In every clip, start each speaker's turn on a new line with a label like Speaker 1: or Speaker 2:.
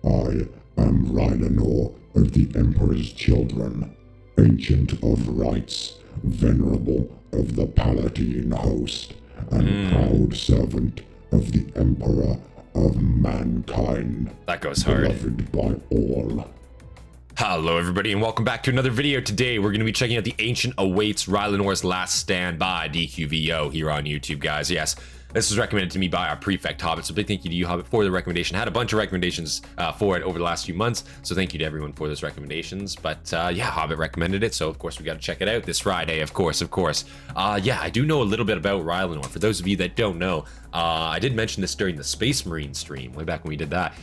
Speaker 1: I am Rylanor of the Emperor's Children, ancient of rites, venerable of the Palatine host, and proud servant of the Emperor of mankind.
Speaker 2: That goes hard.
Speaker 1: Beloved by all.
Speaker 2: Hello everybody and welcome back to another video. Today we're going to be checking out The Ancient Awaits Rylanor's Last Stand by DQVO here on YouTube, guys. Yes, this was recommended to me by our prefect Hobbit, so big thank you to you, Hobbit, for the recommendation. I had a bunch of recommendations for it over the last few months, so thank you to everyone for those recommendations. But yeah, Hobbit recommended it, so of course we got to check it out this Friday, of course. Yeah, I do know a little bit about Rylanor. For those of you that don't know, I did mention this during the Space Marine stream, way back when we did that.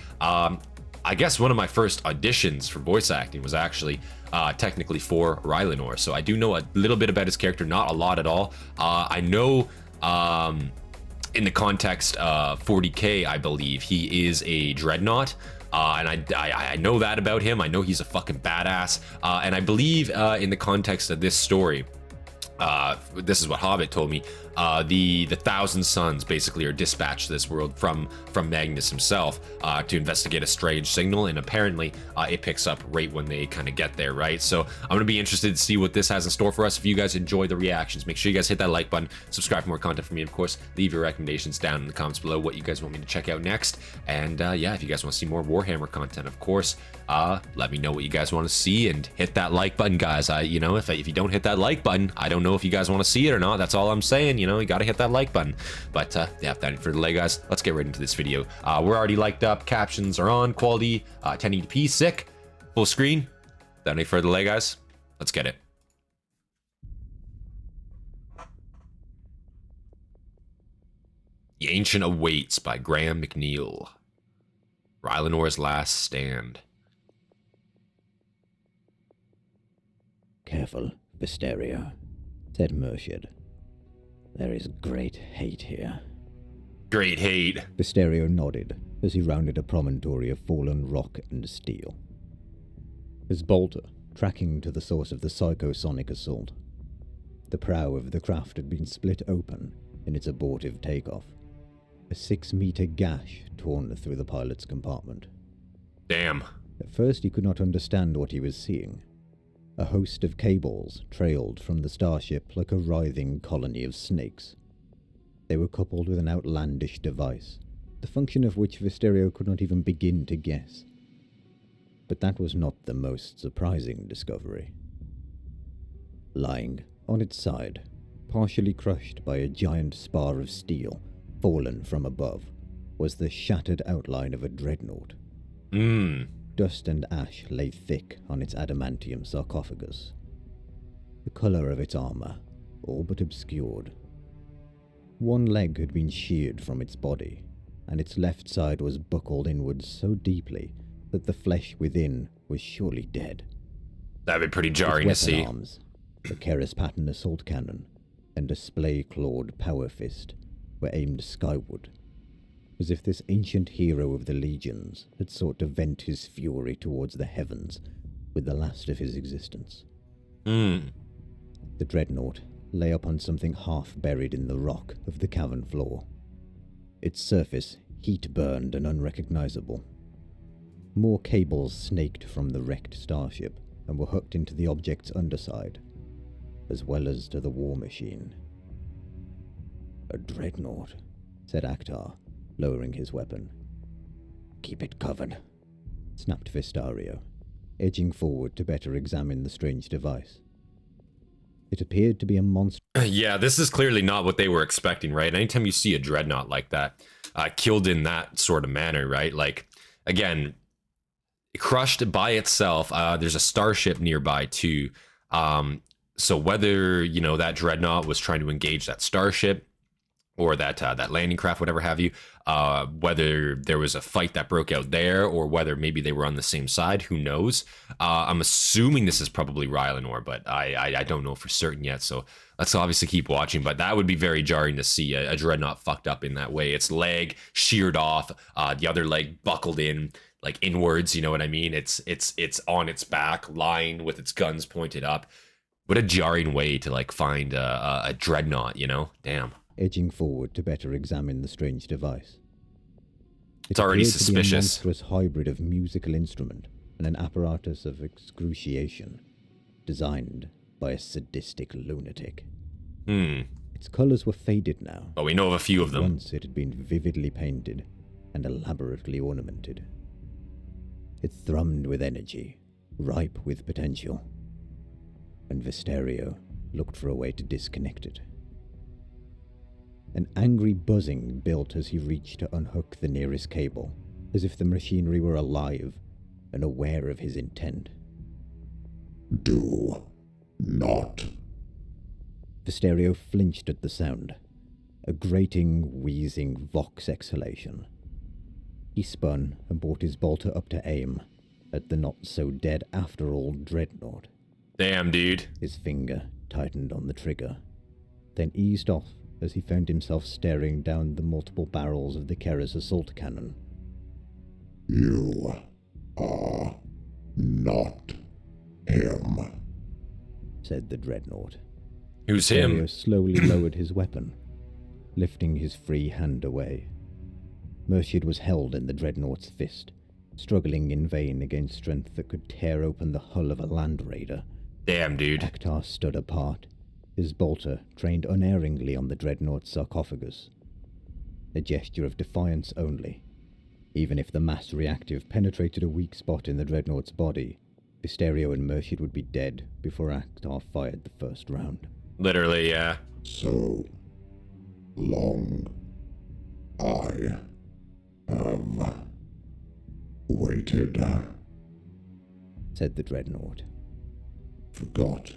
Speaker 2: I guess one of my first auditions for voice acting was actually technically for Rylanor, so I do know a little bit about his character, not a lot at all. I know in the context of 40k, I believe he is a dreadnought, and I know that about him. I know he's a fucking badass, and I believe in the context of this story, this is what Hobbit told me, the 1,000 Sons basically are dispatched to this world from Magnus himself to investigate a strange signal, and apparently it picks up right when they kind of get there, right? So I'm gonna be interested to see what this has in store for us. If you guys enjoy the reactions, make sure you guys hit that like button, subscribe for more content from me, of course. Leave your recommendations down in the comments below, what you guys want me to check out next. And yeah, if you guys want to see more Warhammer content, of course, let me know what you guys want to see, and hit that like button, guys. You know, if you don't hit that like button, I don't know if you guys want to see it or not. That's all I'm saying. You know, you gotta hit that like button. But yeah, without any further delay, guys, let's get right into this video. We're already liked up, captions are on, quality 1080p, sick, full screen. Without any further delay, guys, let's get it. The Ancient Awaits by Graham McNeil. Rylanor's Last Stand.
Speaker 3: Careful, Visterio, said Murshid. There is great hate here.
Speaker 2: Great hate.
Speaker 3: Visterio nodded as he rounded a promontory of fallen rock and steel. His bolter, tracking to the source of the psychosonic assault. The prow of the craft had been split open in its abortive takeoff. A 6-meter gash torn through the pilot's compartment.
Speaker 2: Damn.
Speaker 3: At first he could not understand what he was seeing. A host of cables trailed from the starship like a writhing colony of snakes. They were coupled with an outlandish device, the function of which Visterio could not even begin to guess. But that was not the most surprising discovery. Lying on its side, partially crushed by a giant spar of steel fallen from above, was the shattered outline of a dreadnought. Dust and ash lay thick on its adamantium sarcophagus. The colour of its armour all but obscured. One leg had been sheared from its body, and its left side was buckled inwards so deeply that the flesh within was surely dead.
Speaker 2: That'd be pretty jarring to see.
Speaker 3: Arms, a Keras pattern assault cannon, and a splay-clawed power fist were aimed skyward, as if this ancient hero of the legions had sought to vent his fury towards the heavens with the last of his existence. The dreadnought lay upon something half buried in the rock of the cavern floor. Its surface heat-burned and unrecognizable. More cables snaked from the wrecked starship and were hooked into the object's underside, as well as to the war machine. A dreadnought, said Akhtar, lowering his weapon. Keep it covered, snapped Vistario, edging forward to better examine the strange device. It appeared to be a monster.
Speaker 2: Yeah, this is clearly not what they were expecting, right? Anytime you see a dreadnought like that, killed in that sort of manner, right? Like, again, crushed by itself. There's a starship nearby too. So whether, you know, that dreadnought was trying to engage that starship, or that landing craft, whatever have you, whether there was a fight that broke out there, or whether maybe they were on the same side, who knows? I'm assuming this is probably Rylanor, but I don't know for certain yet, so let's obviously keep watching. But that would be very jarring to see a dreadnought fucked up in that way. Its leg sheared off, the other leg buckled in, like inwards, you know what I mean? It's on its back, lying with its guns pointed up. What a jarring way to like find a dreadnought, you know? Damn.
Speaker 3: Edging forward to better examine the strange device.
Speaker 2: It's already
Speaker 3: appeared to be a
Speaker 2: suspicious.
Speaker 3: monstrous hybrid of musical instrument and an apparatus of excruciation, designed by a sadistic lunatic. Its colours were faded now.
Speaker 2: But we know of a few of them.
Speaker 3: Once it had been vividly painted and elaborately ornamented. It thrummed with energy, ripe with potential, and Visterio looked for a way to disconnect it. An angry buzzing built as he reached to unhook the nearest cable, as if the machinery were alive and aware of his intent.
Speaker 1: Do not.
Speaker 3: Visterio flinched at the sound, a grating, wheezing vox exhalation. He spun and brought his bolter up to aim at the not-so-dead-after-all dreadnought.
Speaker 2: Damn, dude.
Speaker 3: His finger tightened on the trigger, then eased off as he found himself staring down the multiple barrels of the Keras assault cannon.
Speaker 1: You are not him,
Speaker 3: said the dreadnought.
Speaker 2: Who's him?
Speaker 3: Visterio slowly lowered his weapon, lifting his free hand away. Murshid was held in the dreadnought's fist, struggling in vain against strength that could tear open the hull of a land raider.
Speaker 2: Damn, dude.
Speaker 3: Akhtar stood apart, his bolter trained unerringly on the dreadnought's sarcophagus. A gesture of defiance only. Even if the mass reactive penetrated a weak spot in the dreadnought's body, Visterio and Murshid would be dead before Akhtar fired the first round.
Speaker 2: Literally, yeah.
Speaker 1: so long. I have waited.
Speaker 3: Said the dreadnought.
Speaker 1: Forgot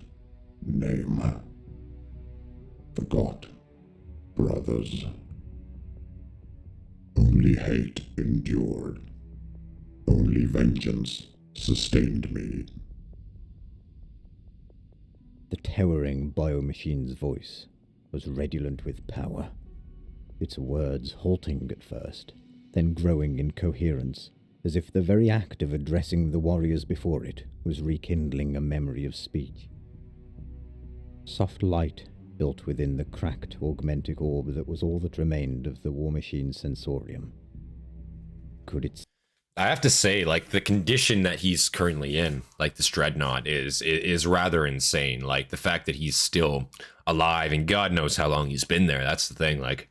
Speaker 1: name. Forgot brothers. Only hate endured. Only vengeance sustained me.
Speaker 3: The towering biomachine's voice was redolent with power, its words halting at first, then growing in coherence, as if the very act of addressing the warriors before it was rekindling a memory of speech. Soft light built within the cracked augmentic orb that was all that remained of the war machine's sensorium. Could it...
Speaker 2: I have to say, like, the condition that he's currently in, like this dreadnought, is rather insane. Like, the fact that he's still alive, and God knows how long he's been there. That's the thing. Like,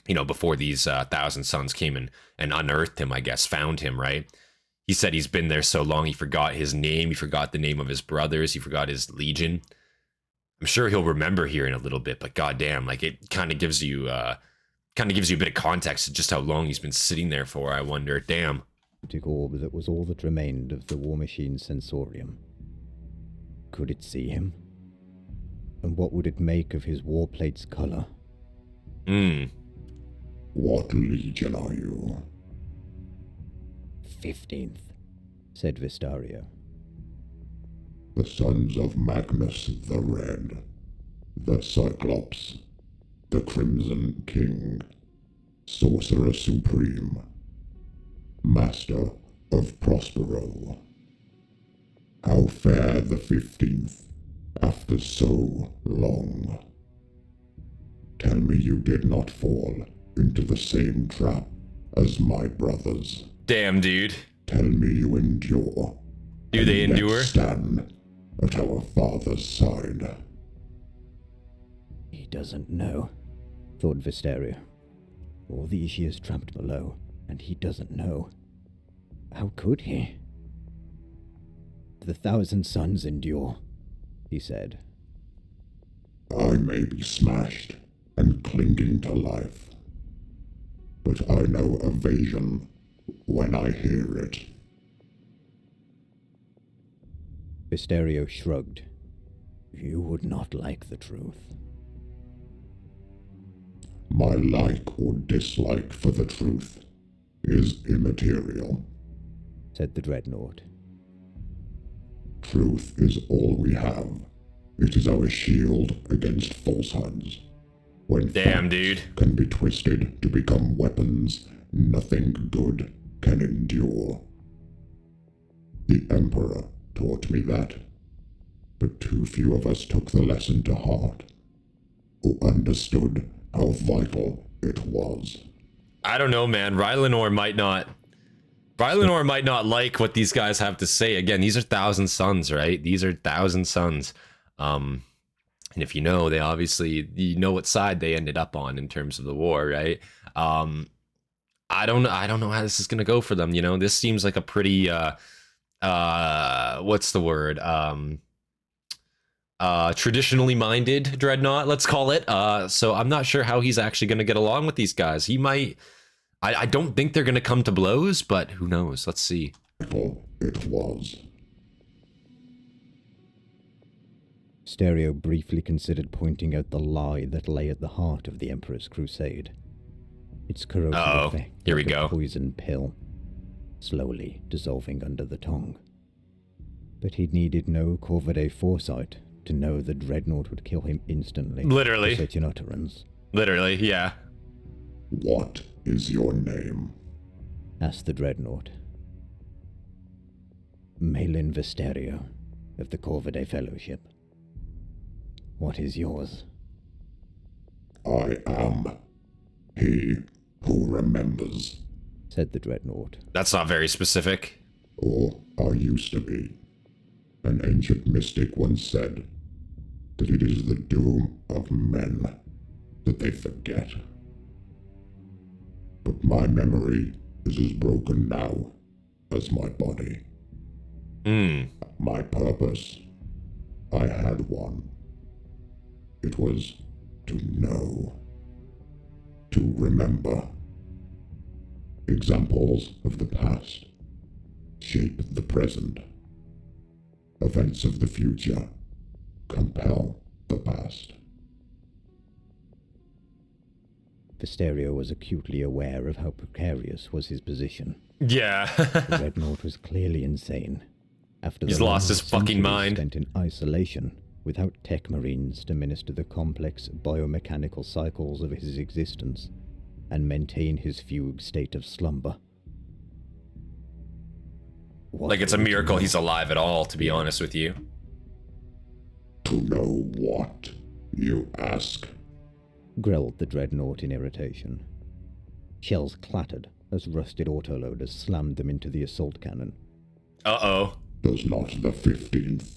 Speaker 2: you know, before these 1,000 Suns came and unearthed him, I guess, found him, right? He said he's been there so long he forgot his name, he forgot the name of his brothers, he forgot his legion. I'm sure he'll remember here in a little bit, but goddamn, like, it kind of gives you a bit of context to just how long he's been sitting there for. I wonder, damn.
Speaker 3: Orb that was all that remained of the war machine's sensorium. Could it see him? And what would it make of his warplate's color?
Speaker 1: What legion are you?
Speaker 3: 15th, said Visterio.
Speaker 1: The sons of Magnus the Red, the Cyclops, the Crimson King, Sorcerer Supreme, Master of Prospero. How fare the 15th after so long? Tell me you did not fall into the same trap as my brothers.
Speaker 2: Damn, dude.
Speaker 1: Tell me you endure.
Speaker 2: Do they
Speaker 1: and yet
Speaker 2: endure?
Speaker 1: Stand at our father's side.
Speaker 3: He doesn't know, thought Visterio. All these years trapped below, and he doesn't know. How could he? The 1,000 suns endure, he said.
Speaker 1: I may be smashed and clinging to life, but I know evasion when I hear it.
Speaker 3: Visterio shrugged. You would not like the truth.
Speaker 1: My like or dislike for the truth is immaterial,
Speaker 3: said the dreadnought.
Speaker 1: Truth is all we have. It is our shield against falsehoods. When
Speaker 2: Damn, dude.
Speaker 1: Can be twisted to become weapons, nothing good can endure. The Emperor taught me that, but too few of us took the lesson to heart, or understood how vital it was.
Speaker 2: I don't know, man. Rylanor might not like what these guys have to say. Again, these are Thousand Sons, right? These are Thousand Sons. And if you know, they obviously, you know what side they ended up on in terms of the war, right? I don't know how this is gonna go for them. You know, this seems like a pretty what's the word? Traditionally minded dreadnought, let's call it. So I'm not sure how he's actually gonna get along with these guys. He might. I don't think they're gonna come to blows, but who knows? Let's see.
Speaker 1: It was.
Speaker 3: Stereo briefly considered pointing out the lie that lay at the heart of the Emperor's crusade. Its corrosive effect,
Speaker 2: here we
Speaker 3: like
Speaker 2: go.
Speaker 3: A poison pill, slowly dissolving under the tongue. But he needed no Corvidae foresight to know the dreadnought would kill him instantly.
Speaker 2: Literally.
Speaker 3: For such an utterance.
Speaker 2: Literally, yeah.
Speaker 1: What is your name?
Speaker 3: Asked the dreadnought. Malin Vesterio, of the Corvidae Fellowship. What is yours?
Speaker 1: I am he who remembers,
Speaker 3: said the dreadnought.
Speaker 2: That's not very specific.
Speaker 1: or I used to be. An ancient mystic once said that it is the doom of men that they forget. But my memory is as broken now as my body. My purpose, I had one. It was to know, to remember. Examples of the past shape the present. Events of the future compel the past.
Speaker 3: Vesterio was acutely aware of how precarious was his position.
Speaker 2: Yeah.
Speaker 3: The dreadnought was clearly insane. After
Speaker 2: He's
Speaker 3: the
Speaker 2: lost his
Speaker 3: long
Speaker 2: fucking
Speaker 3: centuries
Speaker 2: mind.
Speaker 3: spent in isolation, without tech marines to minister the complex biomechanical cycles of his existence, and maintain his fugue state of slumber.
Speaker 2: Like it's a miracle he's alive at all, to be honest with you.
Speaker 1: To know what, you ask?
Speaker 3: Growled the dreadnought in irritation. Shells clattered as rusted autoloaders slammed them into the assault cannon.
Speaker 2: Uh-oh.
Speaker 1: Does not the 15th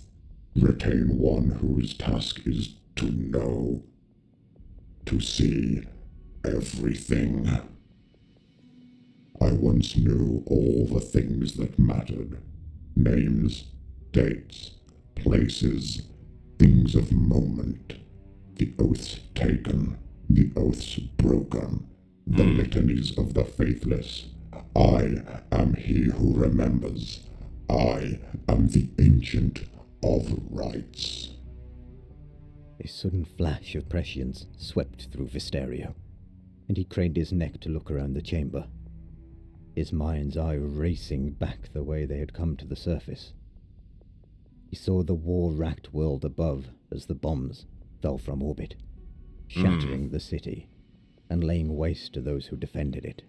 Speaker 1: retain one whose task is to know, to see everything? I once knew all the things that mattered. Names, dates, places, things of moment. The oaths taken, the oaths broken, the litanies of the faithless. I am he who remembers. I am the Ancient of Rites.
Speaker 3: A sudden flash of prescience swept through Vesterio, and he craned his neck to look around the chamber, his mind's eye racing back the way they had come to the surface. He saw the war-racked world above as the bombs fell from orbit, shattering the city and laying waste to those who defended it.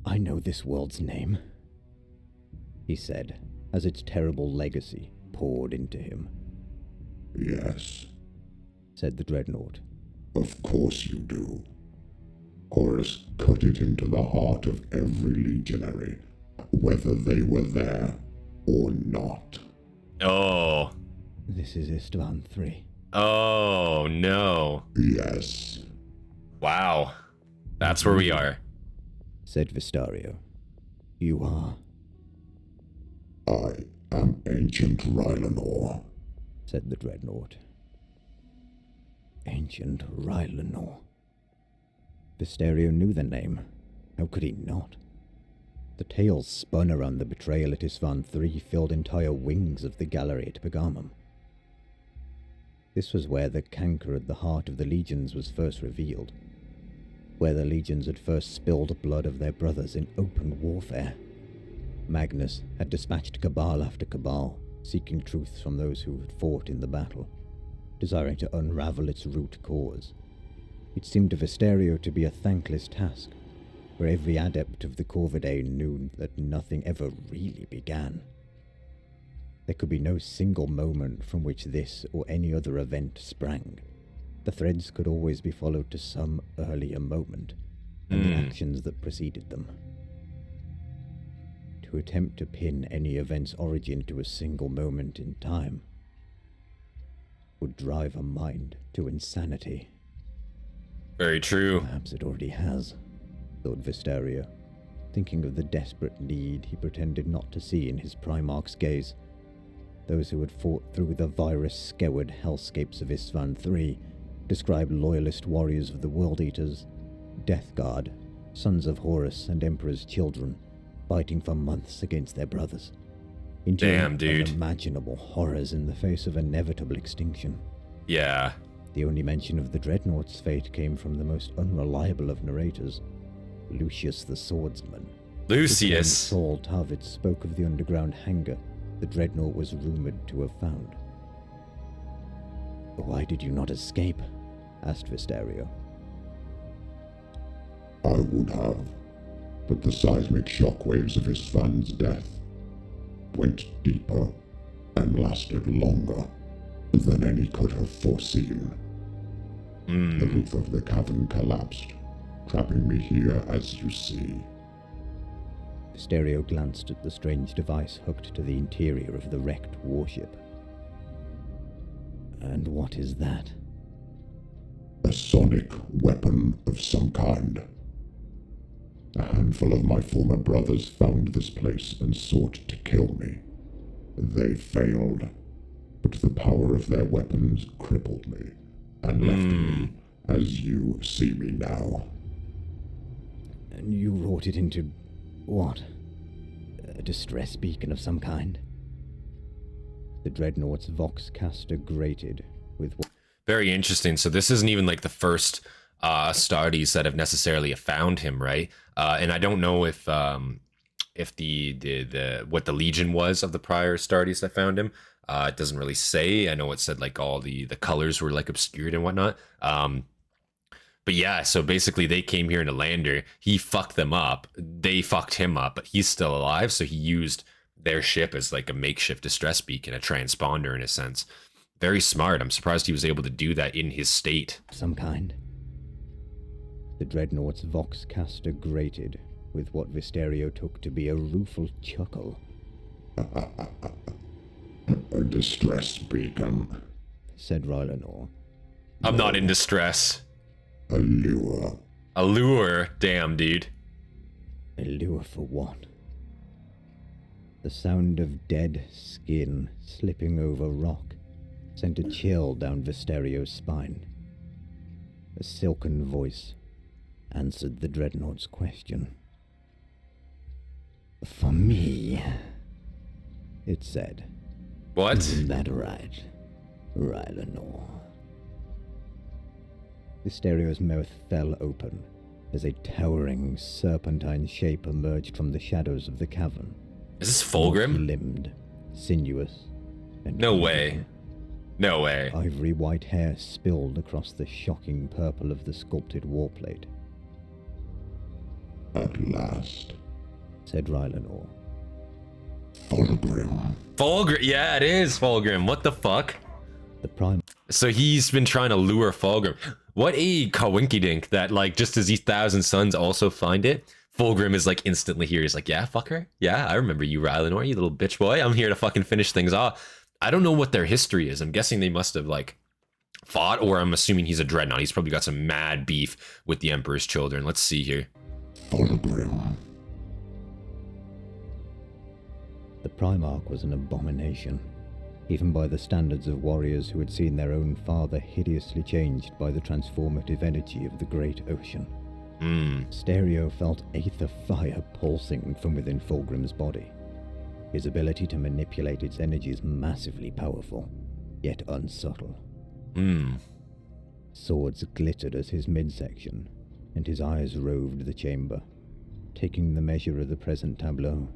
Speaker 3: I know this world's name, he said, as its terrible legacy poured into him.
Speaker 1: Yes,
Speaker 3: said the dreadnought.
Speaker 1: of course you do. Horus cut it into the heart of every legionary, whether they were there or not.
Speaker 2: Oh.
Speaker 3: This is Istvan III.
Speaker 2: Oh, no.
Speaker 1: Yes.
Speaker 2: Wow. That's where we are.
Speaker 3: Said Vesterio. You are,
Speaker 1: I am Ancient Rylanor.
Speaker 3: said the dreadnought. Ancient Rylanor. Vesterio knew the name. How could he not? The tales spun around the betrayal at Istvan III filled entire wings of the gallery at Pergamum. This was where the canker at the heart of the legions was first revealed, where the legions had first spilled blood of their brothers in open warfare. Magnus had dispatched cabal after cabal, seeking truth from those who had fought in the battle, desiring to unravel its root cause. It seemed to Vesterio to be a thankless task, where every adept of the Corvidae knew that nothing ever really began. There could be no single moment from which this or any other event sprang. The threads could always be followed to some earlier moment, and the actions that preceded them. To attempt to pin any event's origin to a single moment in time would drive a mind to insanity.
Speaker 2: Very true.
Speaker 3: Perhaps it already has, thought Visterio, thinking of the desperate need he pretended not to see in his Primarch's gaze. Those who had fought through the virus-scoured hellscapes of Isstvan III described loyalist warriors of the World Eaters, Death Guard, Sons of Horus, and Emperor's children, fighting for months against their brothers.
Speaker 2: Damn, dude.
Speaker 3: Unimaginable horrors in the face of inevitable extinction.
Speaker 2: Yeah.
Speaker 3: The only mention of the Dreadnought's fate came from the most unreliable of narrators, Lucius the Swordsman.
Speaker 2: Lucius!
Speaker 3: Saul Tarvitz spoke of the underground hangar the Dreadnought was rumored to have found. "Why did you not escape?" asked Visterio.
Speaker 1: I would have, but the seismic shockwaves of Isstvan's death went deeper and lasted longer than any could have foreseen. The roof of the cavern collapsed, trapping me here as you see.
Speaker 3: Visterio glanced at the strange device hooked to the interior of the wrecked warship. "And what is that?"
Speaker 1: A sonic weapon of some kind. A handful of my former brothers found this place and sought to kill me. They failed, but the power of their weapons crippled me and left me as you see me now.
Speaker 3: "And you wrought it into... what? A distress beacon of some kind?" The Dreadnought's Voxcaster grated with...
Speaker 2: Very interesting. So this isn't even like the first Astartes that have necessarily found him, right? And I don't know if the what the Legion was of the prior Astartes that found him. It doesn't really say. I know it said like all the colors were like obscured and whatnot. But yeah, so basically they came here in a lander. He fucked them up. They fucked him up, but he's still alive. So he used their ship as like a makeshift distress beacon, a transponder in a sense. Very smart. I'm surprised he was able to do that in his state.
Speaker 3: Some kind. The Dreadnought's Voxcaster grated with what Visterio took to be a rueful chuckle.
Speaker 1: A distress beacon,
Speaker 3: said Rylanor.
Speaker 2: I'm not in distress.
Speaker 1: a lure.
Speaker 2: A lure? Damn, dude.
Speaker 3: A lure for what? The sound of dead skin slipping over rock sent a chill down Visterio's spine. A silken voice answered the Dreadnought's question. "For me," it said.
Speaker 2: What?
Speaker 3: "Isn't that right, Rylanor?" Visterio's mouth fell open as a towering serpentine shape emerged from the shadows of the cavern.
Speaker 2: Is this Fulgrim?
Speaker 3: Limbed, sinuous, and
Speaker 2: No
Speaker 3: evil.
Speaker 2: way. No way.
Speaker 3: Ivory white hair spilled across the shocking purple of the sculpted warplate.
Speaker 1: At last.
Speaker 3: Said Rylanor.
Speaker 1: Fulgrim.
Speaker 2: Fulgrim? Yeah, it is Fulgrim. What the fuck?
Speaker 3: The prime...
Speaker 2: So he's been trying to lure Fulgrim. What a coinkydink that, like, just as these Thousand Sons also find it, Fulgrim is, like, instantly here. He's like, yeah, fucker. Yeah, I remember you, Rylanor, you little bitch boy. I'm here to fucking finish things off. I don't know what their history is. I'm guessing they must have, like, fought, or I'm assuming he's a dreadnought. He's probably got some mad beef with the Emperor's children. Let's see here.
Speaker 1: Fulgrim.
Speaker 3: The Primarch was an abomination, even by the standards of warriors who had seen their own father hideously changed by the transformative energy of the great ocean. Stereo felt aether fire pulsing from within Fulgrim's body. His ability to manipulate its energy is massively powerful, yet unsubtle. Swords glittered at his midsection, and his eyes roved the chamber, taking the measure of the present tableau.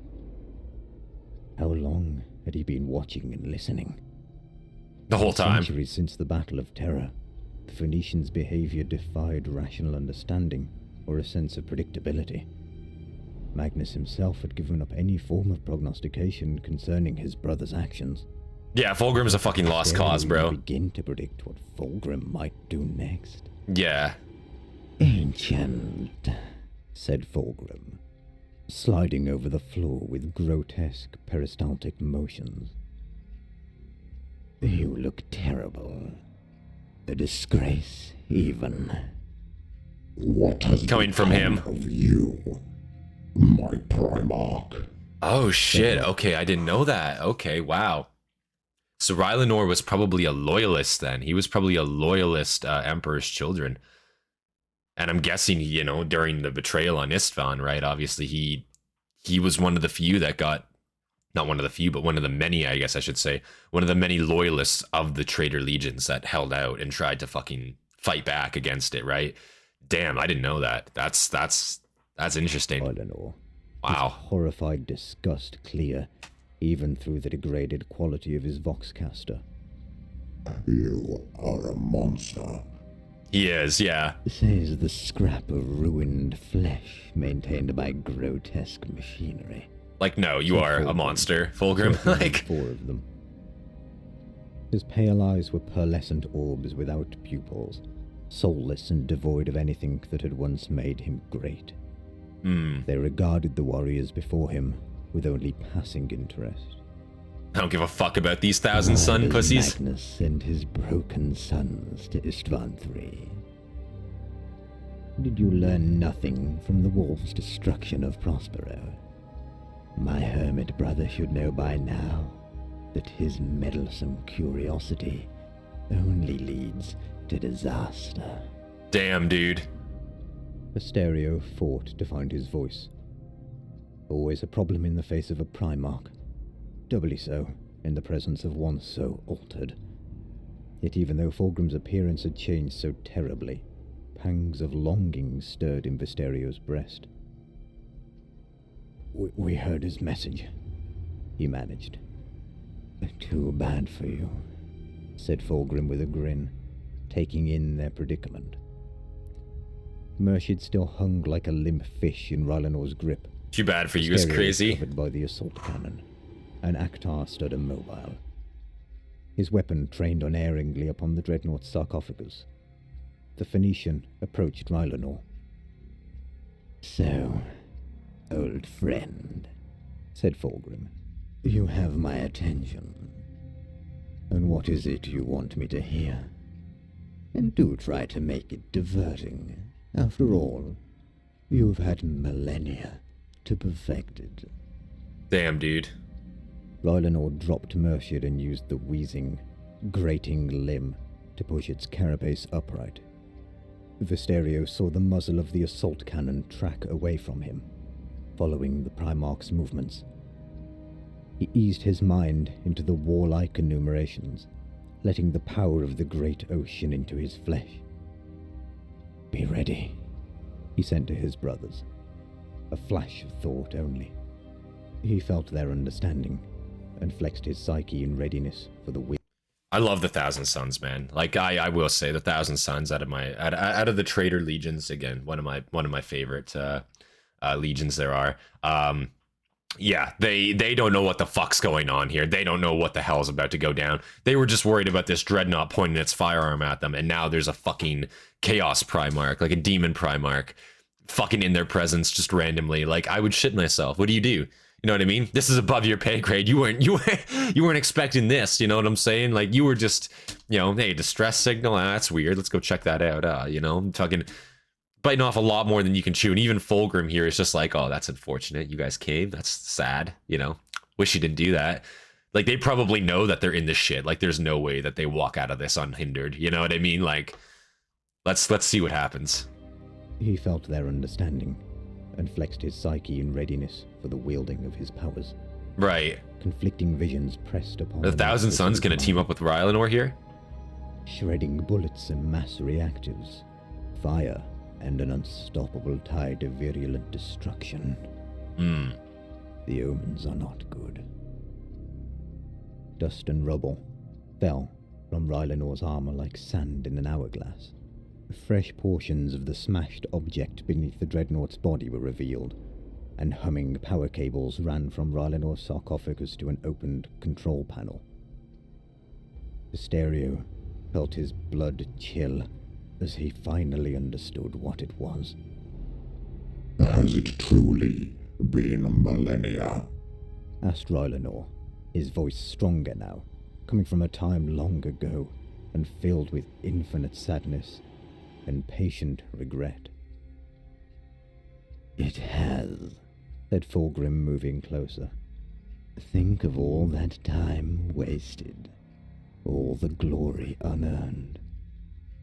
Speaker 3: How long had he been watching and listening?
Speaker 2: The whole time.
Speaker 3: Centuries since the Battle of Terror, the Phoenicians' behavior defied rational understanding or a sense of predictability. Magnus himself had given up any form of prognostication concerning his brother's actions.
Speaker 2: Yeah, Fulgrim's a fucking lost cause, bro.
Speaker 3: Begin to predict what Fulgrim might do next.
Speaker 2: Yeah.
Speaker 3: Ancient, said Fulgrim, sliding over the floor with grotesque peristaltic motions. You look terrible. A disgrace, even.
Speaker 1: What has
Speaker 2: coming from him
Speaker 1: of you, my Primarch?
Speaker 2: Oh shit, okay, I didn't know that. Okay, wow. So Rylanor was probably a loyalist then. He was probably a loyalist Emperor's Children. And I'm guessing, you know, during the betrayal on Istvan, right? Obviously he was one of the few that got, not one of the few, but one of the many, I guess I should say, one of the many loyalists of the traitor legions that held out and tried to fucking fight back against it, right? Damn, I didn't know that. That's interesting.
Speaker 3: Rylanor.
Speaker 2: Wow.
Speaker 3: His horrified disgust clear, even through the degraded quality of his Voxcaster.
Speaker 1: You are a monster.
Speaker 2: He is, yeah.
Speaker 3: Says the scrap of ruined flesh maintained by grotesque machinery.
Speaker 2: Like, no, you are a monster, Fulgrim. Like,
Speaker 3: 4 of them. His pale eyes were pearlescent orbs without pupils, soulless and devoid of anything that had once made him great. They regarded the warriors before him with only passing interest.
Speaker 2: I don't give a fuck about these Thousand Sun pussies.
Speaker 3: Magnus sent his broken sons to Istvan III. Did you learn nothing from the wolf's destruction of Prospero? My hermit brother should know by now that his meddlesome curiosity only leads to disaster.
Speaker 2: Damn, dude.
Speaker 3: Asterio fought to find his voice. Always a problem in the face of a Primarch. Doubly so in the presence of one so altered. Yet even though Fulgrim's appearance had changed so terribly, pangs of longing stirred in Asterio's breast. We heard his message, he managed. Too bad for you, said Fulgrim with a grin, taking in their predicament. Murshid still hung like a limp fish in Rylanor's grip.
Speaker 2: Too bad for you, is crazy.
Speaker 3: Covered by the assault cannon, and Akhtar stood immobile. His weapon trained unerringly upon the dreadnaught's sarcophagus. The Phoenician approached Rylanor. So, old friend, said Fulgrim, you have my attention. And what is it you want me to hear? And do try to make it diverting. After all, you've had millennia to perfect it.
Speaker 2: Damn, dude.
Speaker 3: Rylanor dropped Murshid and used the wheezing, grating limb to push its carapace upright. Asterio saw the muzzle of the assault cannon track away from him, following the Primarch's movements. He eased his mind into the warlike enumerations, letting the power of the great ocean into his flesh. Be ready, he sent to his brothers. A flash of thought only. He felt their understanding, and flexed his psyche in readiness for the wind.
Speaker 2: I love the Thousand Sons, man. Like I will say, the Thousand Sons out of the traitor legions, again, one of my favorite legions there are. Yeah, they don't know what the fuck's going on here. They don't know what the hell's about to go down. They were just worried about this dreadnought pointing its firearm at them, and now there's a fucking chaos Primarch, like a demon Primarch, fucking in their presence just randomly. Like, I would shit myself. What do? You know what I mean? This is above your pay grade. You weren't expecting this. You know what I'm saying? Like, you were just, you know, hey, distress signal. That's weird. Let's go check that out. You know, I'm talking, biting off a lot more than you can chew. And even Fulgrim here is just like, oh, that's unfortunate. You guys came. That's sad. You know, wish you didn't do that. Like, they probably know that they're in this shit. Like, there's no way that they walk out of this unhindered. You know what I mean? Like, let's see what happens.
Speaker 3: He felt their understanding, and flexed his psyche in readiness for the wielding of his powers.
Speaker 2: Right.
Speaker 3: Conflicting visions pressed upon
Speaker 2: the Thousand Sons gonna team up with Rylanor here?
Speaker 3: Shredding bullets and mass reactives, fire, and an unstoppable tide of virulent destruction. The omens are not good. Dust and rubble fell from Rylanor's armor like sand in an hourglass. Fresh portions of the smashed object beneath the dreadnaught's body were revealed, and humming power cables ran from Rylanor's sarcophagus to an opened control panel. The stereo felt his blood chill as he finally understood what it was.
Speaker 1: Has it truly been millennia?
Speaker 3: Asked Rylanor, his voice stronger now, coming from a time long ago and filled with infinite sadness and patient regret. It has, said Fulgrim, moving closer. Think of all that time wasted, all the glory unearned,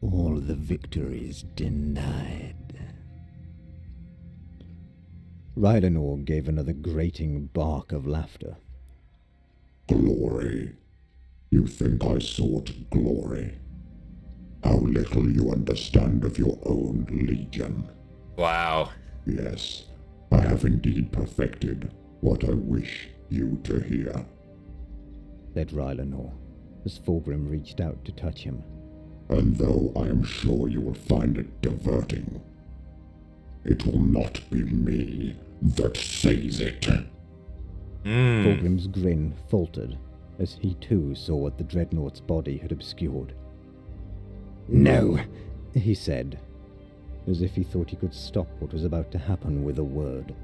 Speaker 3: all the victories denied. Rylanor gave another grating bark of laughter.
Speaker 1: Glory. You think I sought glory? How little you understand of your own legion.
Speaker 2: Wow.
Speaker 1: Yes, I have indeed perfected what I wish you to hear,
Speaker 3: said Rylanor, as Fulgrim reached out to touch him.
Speaker 1: And though I am sure you will find it diverting, it will not be me that says it.
Speaker 3: Fulgrim's grin faltered as he too saw what the dreadnought's body had obscured. No, he said, as if he thought he could stop what was about to happen with a word.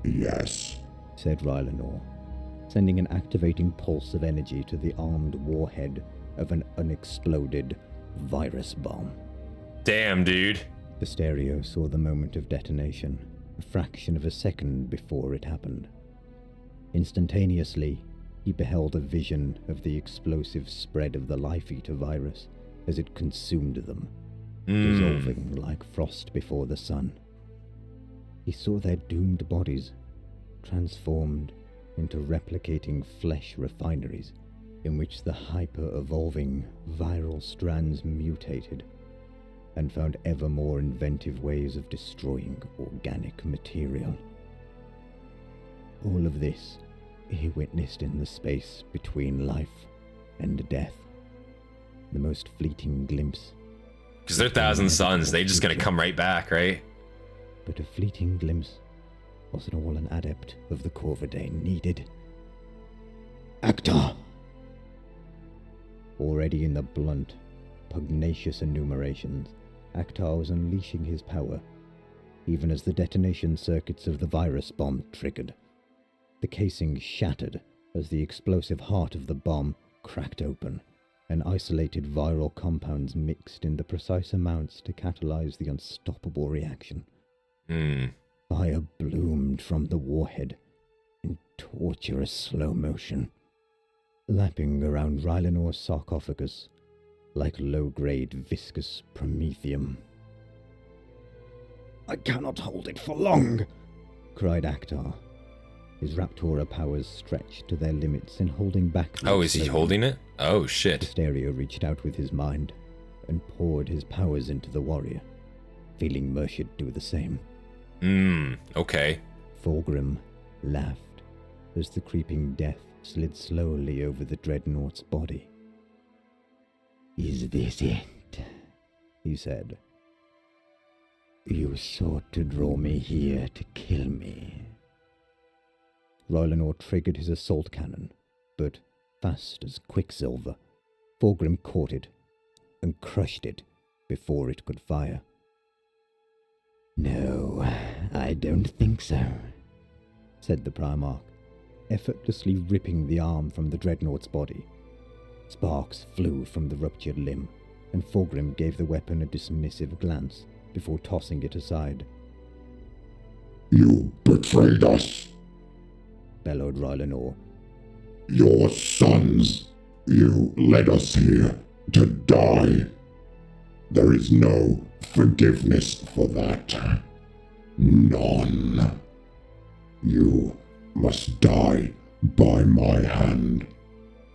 Speaker 1: Yes,
Speaker 3: said Rylanor, sending an activating pulse of energy to the armed warhead of an unexploded virus bomb.
Speaker 2: Damn, dude.
Speaker 3: The stereo saw the moment of detonation, a fraction of a second before it happened. Instantaneously, he beheld a vision of the explosive spread of the Life-Eater virus as it consumed them, dissolving like frost before the sun. He saw their doomed bodies transformed into replicating flesh refineries in which the hyper-evolving viral strands mutated and found ever more inventive ways of destroying organic material. All of this he witnessed in the space between life and death, the most fleeting glimpse.
Speaker 2: Because they're Thousand Suns, they just gonna come right back, right?
Speaker 3: But a fleeting glimpse wasn't all an adept of the Corvidae needed. Actor! Already in the blunt, pugnacious enumerations, Actar was unleashing his power, even as the detonation circuits of the virus bomb triggered. The casing shattered as the explosive heart of the bomb cracked open, and isolated viral compounds mixed in the precise amounts to catalyze the unstoppable reaction. Fire bloomed from the warhead in torturous slow motion, lapping around Rylanor's sarcophagus like low-grade viscous promethium. I cannot hold it for long, cried Actar, his Raptora powers stretched to their limits in holding back the
Speaker 2: Oh, is he holding it? Oh, shit.
Speaker 3: Stereo reached out with his mind and poured his powers into the warrior, feeling Mershid do the same.
Speaker 2: Okay.
Speaker 3: Fulgrim laughed as the creeping death slid slowly over the dreadnought's body. Is this it? He said. You sought to draw me here to kill me. Rylanor triggered his assault cannon, but fast as quicksilver, Fulgrim caught it and crushed it before it could fire. No, I don't think so, said the Primarch, effortlessly ripping the arm from the dreadnought's body. Sparks flew from the ruptured limb, and Fulgrim gave the weapon a dismissive glance before tossing it aside.
Speaker 1: You betrayed us,
Speaker 3: bellowed Rylanor.
Speaker 1: Your sons. You led us here to die. There is no forgiveness for that. None. You must die by my hand.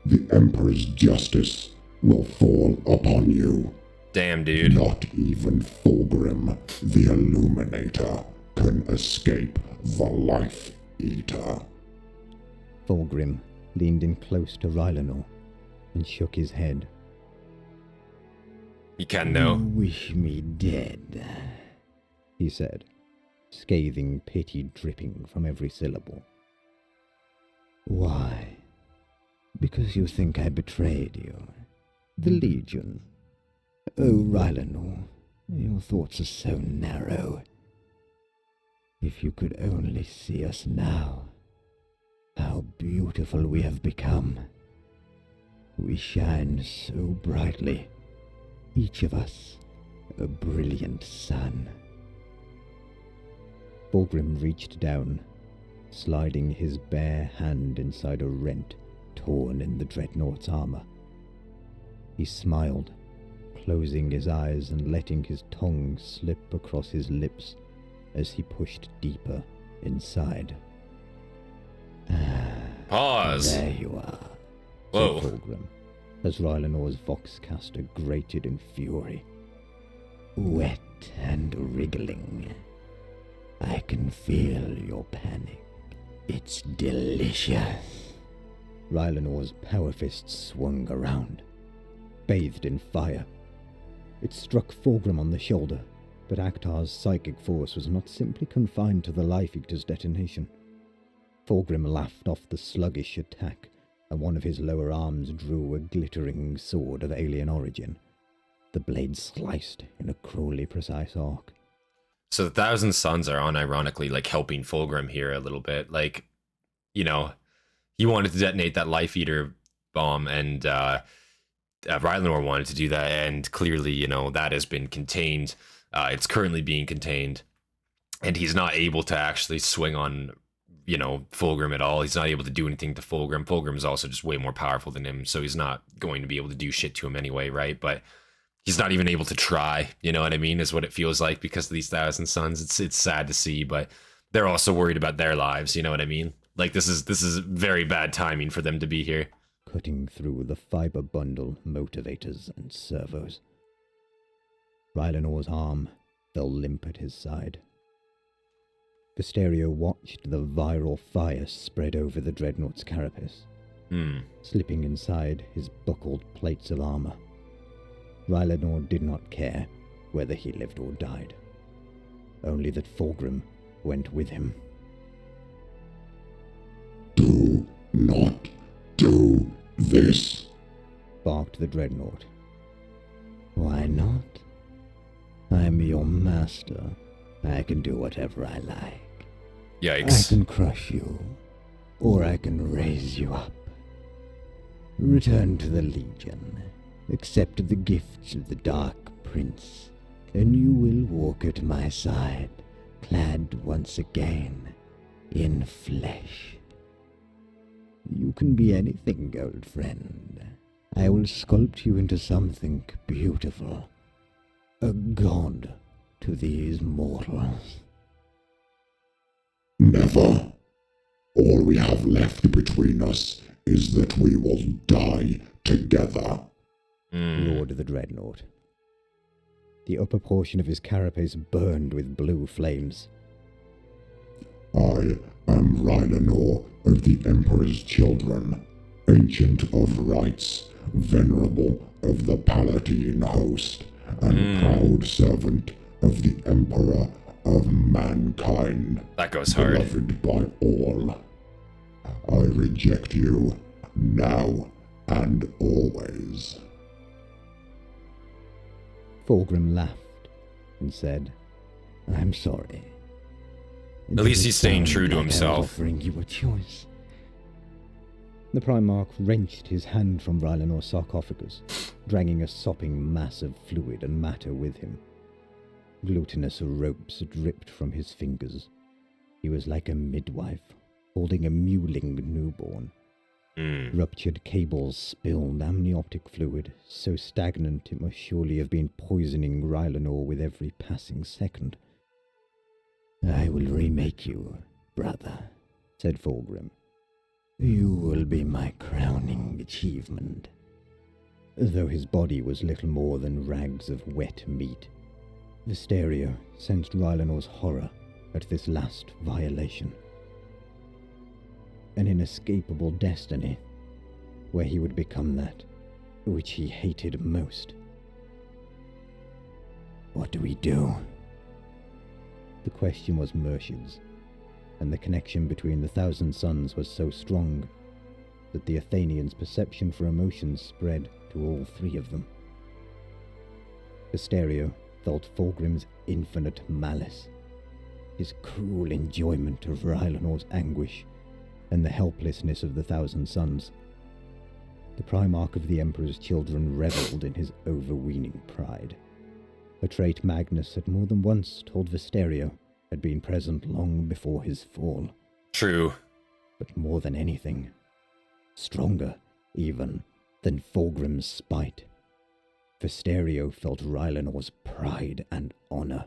Speaker 1: The Emperor's justice will fall upon you.
Speaker 2: Damn, dude.
Speaker 1: Not even Fulgrim, the Illuminator, can escape the Life-Eater.
Speaker 3: Fulgrim leaned in close to Rylanor and shook his head.
Speaker 2: You can know.
Speaker 3: You wish me dead, he said, scathing pity dripping from every syllable. Why? Because you think I betrayed you. The Legion. Oh, Rylanor, your thoughts are so narrow. If you could only see us now, how beautiful we have become. We shine so brightly, each of us a brilliant sun. Fulgrim reached down, sliding his bare hand inside a rent torn in the dreadnaught's armor. He smiled, closing his eyes and letting his tongue slip across his lips as he pushed deeper inside.
Speaker 2: Pause.
Speaker 3: There you are,
Speaker 2: Whoa.
Speaker 3: said Fulgrim, as Rylanor's voxcaster grated in fury. Wet and wriggling. I can feel your panic. It's delicious. Rylanor's power fist swung around, bathed in fire. It struck Fulgrim on the shoulder, but Aktar's psychic force was not simply confined to the Life Eater's detonation. Fulgrim laughed off the sluggish attack, and one of his lower arms drew a glittering sword of alien origin. The blade sliced in a cruelly precise arc.
Speaker 2: So the Thousand Suns are unironically like helping Fulgrim here a little bit. Like, you know, he wanted to detonate that Life Eater bomb, and Rylanor wanted to do that, and clearly, you know, that has been contained. It's currently being contained, and he's not able to actually swing on, you know, Fulgrim at all. He's not able to do anything to Fulgrim. Fulgrim's also just way more powerful than him, so he's not going to be able to do shit to him anyway, right? But he's not even able to try, you know what I mean, is what it feels like because of these Thousand Suns. It's sad to see, but they're also worried about their lives, you know what I mean? Like, this is very bad timing for them to be here.
Speaker 3: Cutting through the fiber bundle motivators and servos. Rylanor's arm fell limp at his side. Visterio watched the viral fire spread over the dreadnaught's carapace, slipping inside his buckled plates of armor. Rylanor did not care whether he lived or died, only that Fulgrim went with him.
Speaker 1: Do not do this,
Speaker 3: barked the dreadnought. Why not? I'm your master. I can do whatever I like.
Speaker 2: Yikes.
Speaker 3: I can crush you, or I can raise you up. Return to the Legion. Accept the gifts of the Dark Prince, and you will walk at my side, clad once again in flesh. You can be anything, old friend. I will sculpt you into something beautiful. A god to these mortals.
Speaker 1: never. All we have left between us is that we will die together.
Speaker 3: Roared the dreadnought. The upper portion of his carapace burned with blue flames.
Speaker 1: I am Rylanor of the Emperor's Children, ancient of rights, venerable of the Palatine host, and proud servant of the Emperor of mankind.
Speaker 2: That goes hard.
Speaker 1: Beloved by all. I reject you, now and always.
Speaker 3: Fulgrim laughed and said, I'm sorry.
Speaker 2: At least he's staying true to
Speaker 3: I was
Speaker 2: himself.
Speaker 3: offering you a choice. The Primarch wrenched his hand from Rylanor's sarcophagus, dragging a sopping mass of fluid and matter with him. Glutinous ropes dripped from his fingers. He was like a midwife, holding a mewling newborn. Ruptured cables spilled amniotic fluid, so stagnant it must surely have been poisoning Rylanor with every passing second. I will remake you, brother, said Fulgrim. You will be my crowning achievement. Though his body was little more than rags of wet meat, Visterio sensed Rylanor's horror at this last violation. An inescapable destiny, where he would become that which he hated most. What do we do? The question was Murshid's, and the connection between the Thousand Suns was so strong. that the Athenians' perception for emotions spread to all three of them. Asterio felt Fulgrim's infinite malice, his cruel enjoyment of Rylanor's anguish, and the helplessness of the Thousand Sons. The Primarch of the Emperor's children revelled in his overweening pride, a trait Magnus had more than once told Asterio had been present long before his fall.
Speaker 2: True.
Speaker 3: But more than anything, stronger even than Fulgrim's spite, Asterio felt Rylanor's pride and honor,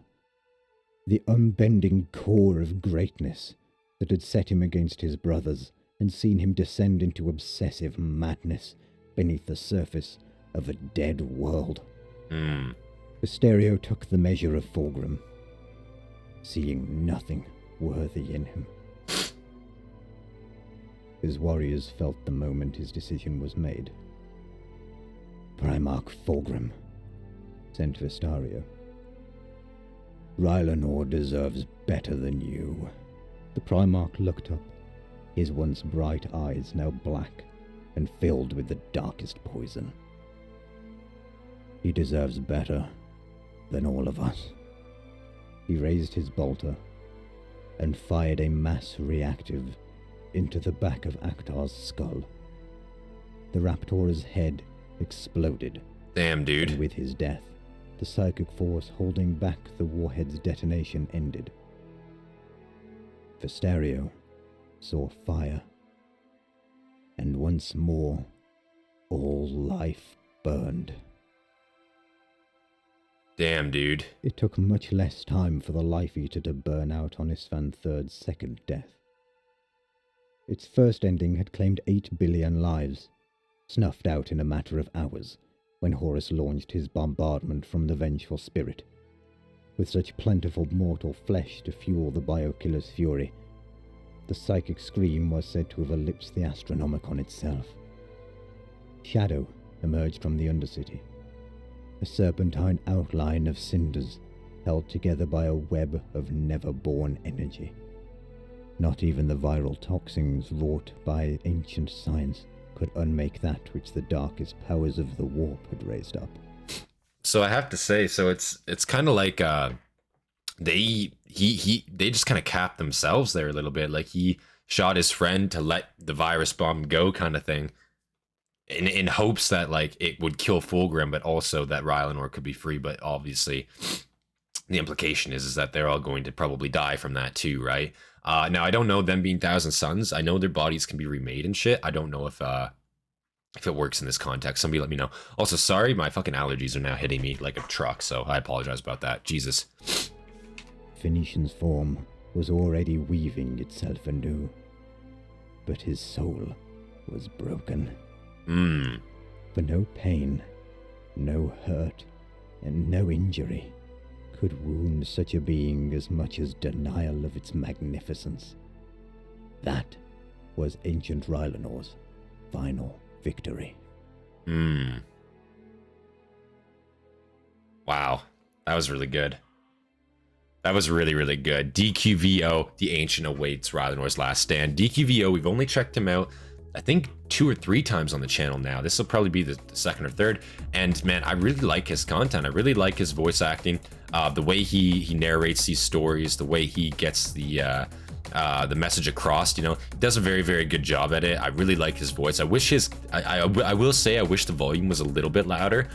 Speaker 3: the unbending core of greatness that had set him against his brothers and seen him descend into obsessive madness beneath the surface of a dead world. Asterio took the measure of Fulgrim, seeing nothing worthy in him. His warriors felt the moment his decision was made. Primarch Fulgrim, sent Asterio. Rylanor deserves better than you. The Primarch looked up, his once bright eyes now black and filled with the darkest poison. He deserves better than all of us. He raised his bolter and fired a mass reactive into the back of Akhtar's skull. The Raptor's head exploded.
Speaker 2: Damn, dude.
Speaker 3: And with his death, the psychic force holding back the warhead's detonation ended. Asterio saw fire, and once more, all life burned.
Speaker 2: Damn, dude.
Speaker 3: It took much less time for the Life Eater to burn out on Isstvan III's second death. Its first ending had claimed 8 billion lives, snuffed out in a matter of hours, when Horus launched his bombardment from the vengeful spirit. With such plentiful mortal flesh to fuel the Biokiller's fury, the psychic scream was said to have eclipsed the Astronomicon itself. Shadow emerged from the Undercity, a serpentine outline of cinders held together by a web of never-born energy. Not even the viral toxins wrought by ancient science could unmake that which the darkest powers of the warp had raised up.
Speaker 2: So I have to say, so it's kind of like they just kind of capped themselves there a little bit. Like he shot his friend to let the virus bomb go, kind of thing, in hopes that like it would kill Fulgrim, but also that Rylanor could be free. But obviously, the implication is that they're all going to probably die from that too, right? Now I don't know them being Thousand Sons. I know their bodies can be remade and shit. I don't know if it works in this context. Somebody let me know. Also, sorry, my fucking allergies are now hitting me like a truck, so I apologize about that. Jesus.
Speaker 3: Phoenician's form was already weaving itself anew, but his soul was broken. For no pain, no hurt, and no injury could wound such a being as much as denial of its magnificence. That was ancient Rylanor's final victory.
Speaker 2: Wow, that was really good. That was really, really good. DQVO, the Ancient Awaits Rylanor's Last Stand. DQVO, we've only checked him out, I think 2 or 3 times on the channel now. This will probably be the second or third. And man, I really like his content. I really like his voice acting. The way he narrates these stories, the way he gets the message across, you know, he does a very, very good job at it. I really like his voice. I wish I will say I wish the volume was a little bit louder.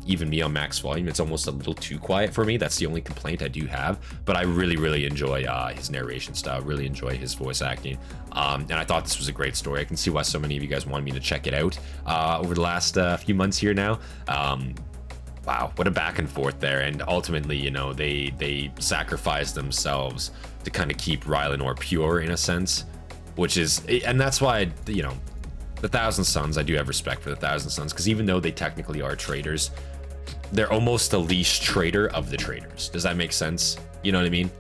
Speaker 2: Even me on max volume, it's almost a little too quiet for me. That's the only complaint I do have, but I really, really enjoy his narration style, really enjoy his voice acting. And I thought this was a great story. I can see why so many of you guys wanted me to check it out over the last few months here now. Wow, what a back and forth there. And ultimately, you know, they sacrificed themselves to kind of keep Rylanor pure in a sense, which is, and that's why, you know, the Thousand Sons, I do have respect for the Thousand Sons, because even though they technically are traitors, they're almost the least traitor of the traitors. Does that make sense? You know what I mean?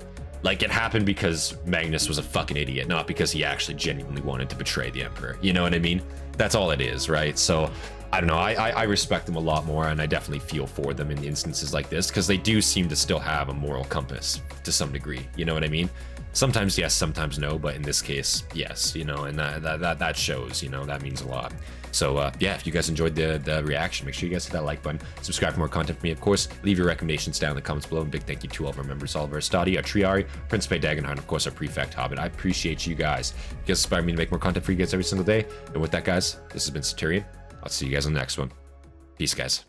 Speaker 2: Like, it happened because Magnus was a fucking idiot, not because he actually genuinely wanted to betray the Emperor. You know what I mean? That's all it is, right? So I don't know, I respect them a lot more, and I definitely feel for them in instances like this, because they do seem to still have a moral compass to some degree, you know what I mean? Sometimes yes, sometimes no, but in this case, yes, you know, and that shows, you know, that means a lot. So yeah, if you guys enjoyed the reaction, make sure you guys hit that like button, subscribe for more content from me, of course, leave your recommendations down in the comments below, and big thank you to all of our members, all of our Hastati, our Triarii, Principe, Dagenhart, and of course our Prefect Hobbit. I appreciate you guys. You guys inspire me to make more content for you guys every single day. And with that, guys, this has been Satirian. I'll see you guys on the next one. Peace, guys.